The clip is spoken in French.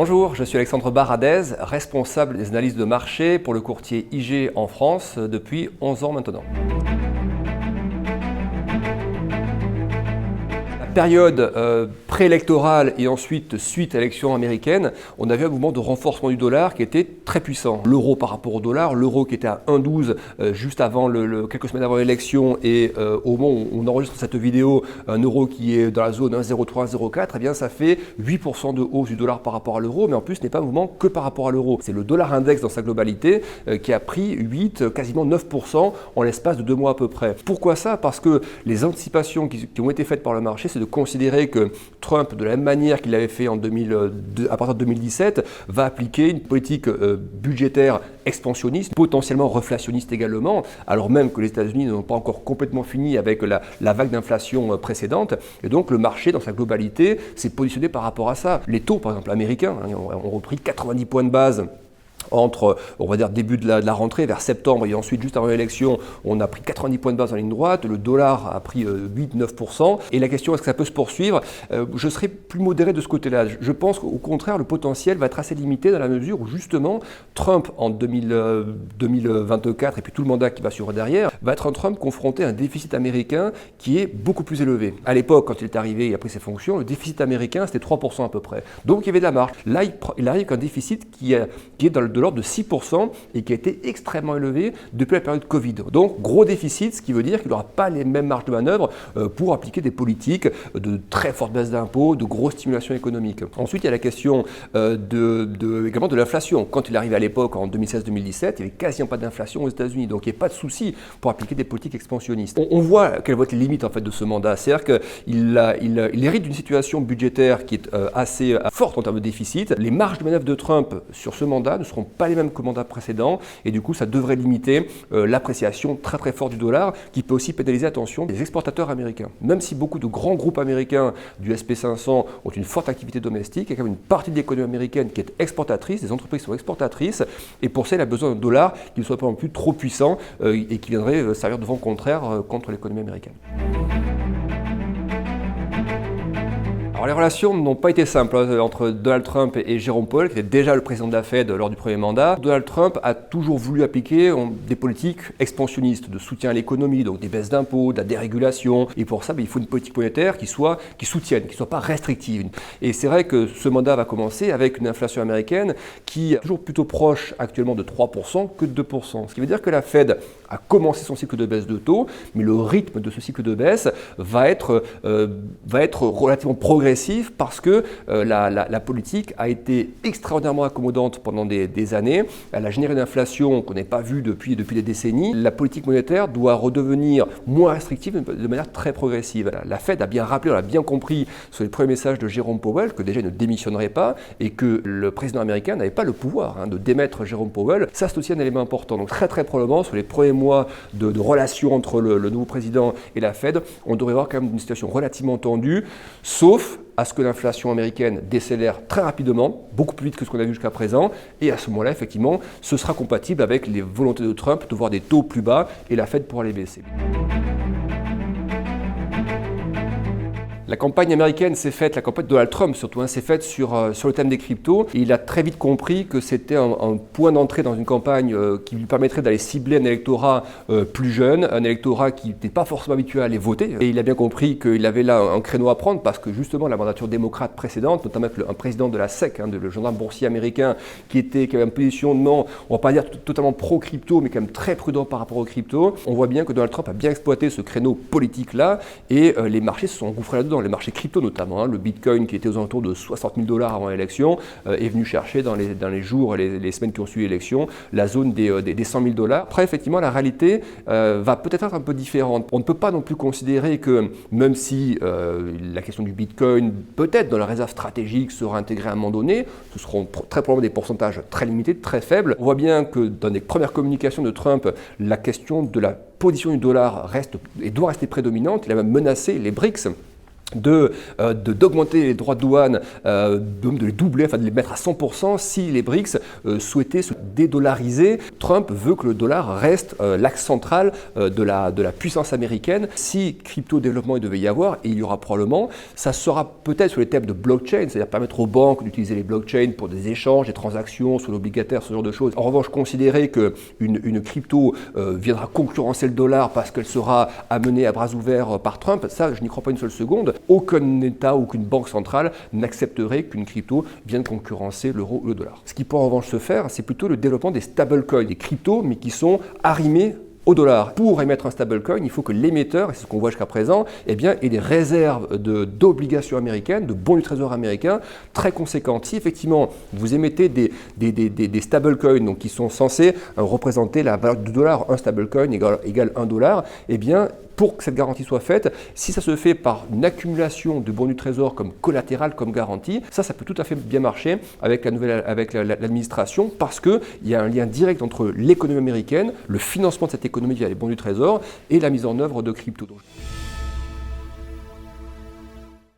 Bonjour, je suis Alexandre Baradez, responsable des analyses de marché pour le courtier IG en France depuis 11 ans maintenant. Période préélectorale et ensuite suite à l'élection américaine, on avait un mouvement de renforcement du dollar qui était très puissant. L'euro par rapport au dollar, l'euro qui était à 1,12 juste avant quelques semaines avant l'élection et au moment où on enregistre cette vidéo, un euro qui est dans la zone 1,03, 1,04, eh bien ça fait 8% de hausse du dollar par rapport à l'euro, mais en plus ce n'est pas un mouvement que par rapport à l'euro. C'est le dollar index dans sa globalité qui a pris 8, quasiment 9% en l'espace de 2 mois à peu près. Pourquoi ça? Parce que les anticipations qui ont été faites par le marché, c'est de considérer que Trump, de la même manière qu'il l'avait fait à partir de 2017, va appliquer une politique budgétaire expansionniste, potentiellement reflationniste également, alors même que les États-Unis n'ont pas encore complètement fini avec la vague d'inflation précédente. Et donc le marché, dans sa globalité, s'est positionné par rapport à ça. Les taux, par exemple, américains, ont repris 90 points de base entre, on va dire, début de la rentrée, vers septembre, et ensuite, juste avant l'élection, on a pris 90 points de base en ligne droite, le dollar a pris 8-9%, et la question, est-ce que ça peut se poursuivre? Je serais plus modéré de ce côté-là. Je pense qu'au contraire, le potentiel va être assez limité dans la mesure où, justement, Trump, en 2024, et puis tout le mandat qui va suivre derrière, va être un Trump confronté à un déficit américain qui est beaucoup plus élevé. À l'époque, quand il est arrivé et a pris ses fonctions, le déficit américain, c'était 3% à peu près. Donc, il y avait de la marge. Là, il arrive avec un déficit qui est de l'ordre de 6% et qui a été extrêmement élevé depuis la période Covid. Donc gros déficit, ce qui veut dire qu'il n'aura pas les mêmes marges de manœuvre pour appliquer des politiques de très forte baisse d'impôts, de grosse stimulation économique. Ensuite, il y a la question également de l'inflation. Quand il est arrivé à l'époque, en 2016-2017, il n'y avait quasiment pas d'inflation aux États-Unis, donc il n'y a pas de souci pour appliquer des politiques expansionnistes. On voit quelles vont être les limites en fait, de ce mandat. C'est-à-dire qu'il hérite d'une situation budgétaire qui est assez forte en termes de déficit. Les marges de manœuvre de Trump sur ce mandat ne seront pas les mêmes que le mandat précédent et du coup ça devrait limiter l'appréciation très très forte du dollar qui peut aussi pénaliser, attention, les exportateurs américains. Même si beaucoup de grands groupes américains du SP500 ont une forte activité domestique, il y a quand même une partie de l'économie américaine qui est exportatrice, des entreprises qui sont exportatrices et pour ça il a besoin d'un dollar qui ne soit pas non plus trop puissant et qui viendrait servir de vent contraire contre l'économie américaine. Alors les relations n'ont pas été simples entre Donald Trump et Jérôme Powell, qui était déjà le président de la Fed lors du premier mandat. Donald Trump a toujours voulu appliquer des politiques expansionnistes de soutien à l'économie, donc des baisses d'impôts, de la dérégulation. Et pour ça, il faut une politique monétaire qui soutienne, qui ne soit pas restrictive. Et c'est vrai que ce mandat va commencer avec une inflation américaine qui est toujours plutôt proche actuellement de 3% que de 2%. Ce qui veut dire que la Fed a commencé son cycle de baisse de taux, mais le rythme de ce cycle de baisse va être relativement progressif parce que la politique a été extraordinairement accommodante pendant des années. Elle a généré une inflation qu'on n'a pas vue depuis des décennies. La politique monétaire doit redevenir moins restrictive de manière très progressive. La Fed a bien rappelé, on a bien compris sur les premiers messages de Jérôme Powell que déjà il ne démissionnerait pas et que le président américain n'avait pas le pouvoir de démettre Jérôme Powell. Ça, c'est aussi un élément important. Donc très très probablement sur les premiers mois de relations entre le nouveau président et la Fed, on devrait avoir quand même une situation relativement tendue, sauf à ce que l'inflation américaine décélère très rapidement, beaucoup plus vite que ce qu'on a vu jusqu'à présent, et à ce moment-là, effectivement, ce sera compatible avec les volontés de Trump de voir des taux plus bas et la Fed pourra les baisser. La campagne américaine s'est faite, la campagne de Donald Trump surtout, s'est faite sur le thème des cryptos. Et il a très vite compris que c'était un point d'entrée dans une campagne qui lui permettrait d'aller cibler un électorat plus jeune, un électorat qui n'était pas forcément habitué à aller voter. Et il a bien compris qu'il avait là un créneau à prendre parce que justement la mandature démocrate précédente, notamment avec un président de la SEC, le gendarme boursier américain, qui avait une position non, on ne va pas dire totalement pro-crypto, mais quand même très prudent par rapport aux cryptos. On voit bien que Donald Trump a bien exploité ce créneau politique-là et les marchés se sont engouffrés là-dedans. Les marchés crypto notamment, le Bitcoin qui était aux alentours de 60 000 $ avant l'élection est venu chercher dans les jours et les semaines qui ont suivi l'élection la zone des 100 000 $. Après effectivement la réalité va peut-être être un peu différente. On ne peut pas non plus considérer que même si la question du Bitcoin peut-être dans la réserve stratégique sera intégrée à un moment donné, ce seront très probablement des pourcentages très limités, très faibles. On voit bien que dans les premières communications de Trump, la question de la position du dollar reste et doit rester prédominante. Il a même menacé les BRICS d'augmenter les droits de douane, de les doubler, enfin de les mettre à 100% si les BRICS souhaitaient se dédollariser. Trump veut que le dollar reste l'axe central de la puissance américaine. Si crypto-développement il devait y avoir, et il y aura probablement, ça sera peut-être sur les thèmes de blockchain, c'est-à-dire permettre aux banques d'utiliser les blockchains pour des échanges, des transactions sur l'obligataire, ce genre de choses. En revanche, considérer qu'une crypto viendra concurrencer le dollar parce qu'elle sera amenée à bras ouverts par Trump, ça je n'y crois pas une seule seconde. Aucun État, aucune banque centrale n'accepterait qu'une crypto vienne concurrencer l'euro ou le dollar. Ce qui peut en revanche se faire, c'est plutôt le développement des stablecoins, des cryptos, mais qui sont arrimés au dollar. Pour émettre un stablecoin, il faut que l'émetteur, et c'est ce qu'on voit jusqu'à présent, ait des réserves d'obligations américaines, de bons du trésor américain très conséquentes. Si effectivement vous émettez des stablecoins donc qui sont censés représenter la valeur du dollar, un stablecoin égale $1, eh bien pour que cette garantie soit faite, si ça se fait par une accumulation de bons du trésor comme collatéral, comme garantie, ça peut tout à fait bien marcher avec l'administration parce qu'il y a un lien direct entre l'économie américaine, le financement de cette économie via les bons du trésor et la mise en œuvre de crypto.